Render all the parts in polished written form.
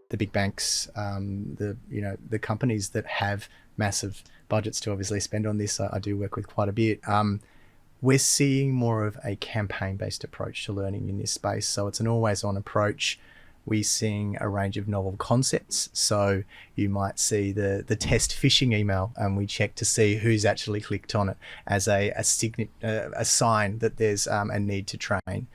the big banks, the companies that have massive budgets to obviously spend on this. I do work with quite a bit. We're seeing more of a campaign-based approach to learning in this space. So it's an always-on approach. We're seeing a range of novel concepts. So you might see the test phishing email, and we check to see who's actually clicked on it as a sign that there's a need to train.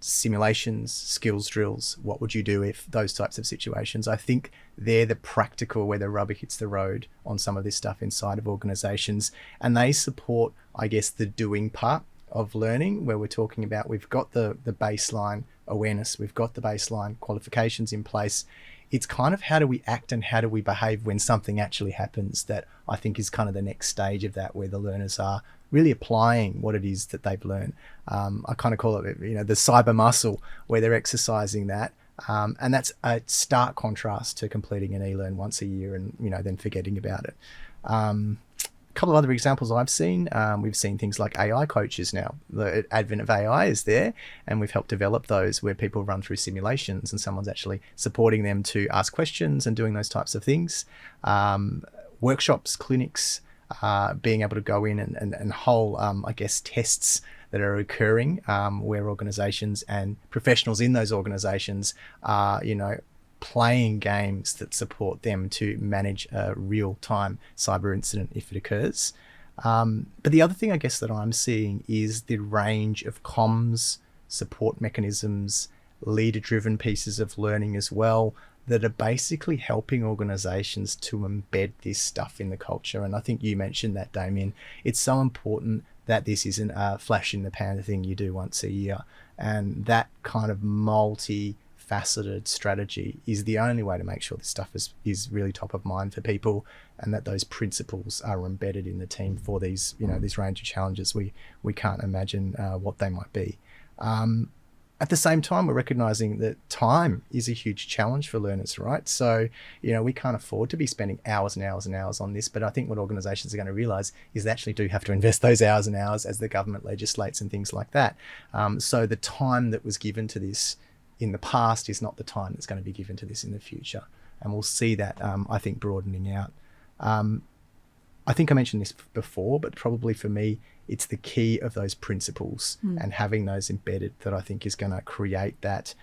Simulations, skills drills, what would you do if, those types of situations. I think they're the practical, where the rubber hits the road on some of this stuff inside of organizations, and they support, I guess, the doing part of learning, where we're talking about, we've got the baseline awareness, we've got the baseline qualifications in place. It's kind of how do we act and how do we behave when something actually happens, that I think is kind of the next stage of that, where the learners are really applying what it is that they've learned. I kind of call it, the cyber muscle, where they're exercising that. And that's a stark contrast to completing an e-learn once a year and, then forgetting about it. A couple of other examples I've seen, we've seen things like AI coaches now. The advent of AI is there, and we've helped develop those, where people run through simulations and someone's actually supporting them to ask questions and doing those types of things. Workshops, clinics, being able to go in and whole, tests that are occurring, where organizations and professionals in those organizations are, playing games that support them to manage a real-time cyber incident if it occurs. But the other thing, I guess, that I'm seeing is the range of comms, support mechanisms, leader-driven pieces of learning as well, that are basically helping organizations to embed this stuff in the culture. And I think you mentioned that, Damien. It's so important that this isn't a flash in the pan thing you do once a year. And that kind of multi-faceted strategy is the only way to make sure this stuff is really top of mind for people, and that those principles are embedded in the team for these, this range of challenges. We can't imagine what they might be. At the same time, we're recognizing that time is a huge challenge for learners, right? So, we can't afford to be spending hours and hours and hours on this. But I think what organizations are going to realize is they actually do have to invest those hours and hours as the government legislates and things like that. So the time that was given to this in the past is not the time that's going to be given to this in the future. And we'll see that, I think, broadening out. I think I mentioned this before, but probably for me, it's the key of those principles and having those embedded that I think is going to create that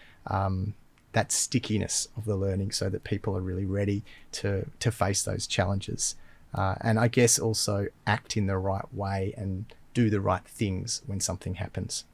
that stickiness of the learning, so that people are really ready to face those challenges. And I guess also act in the right way and do the right things when something happens.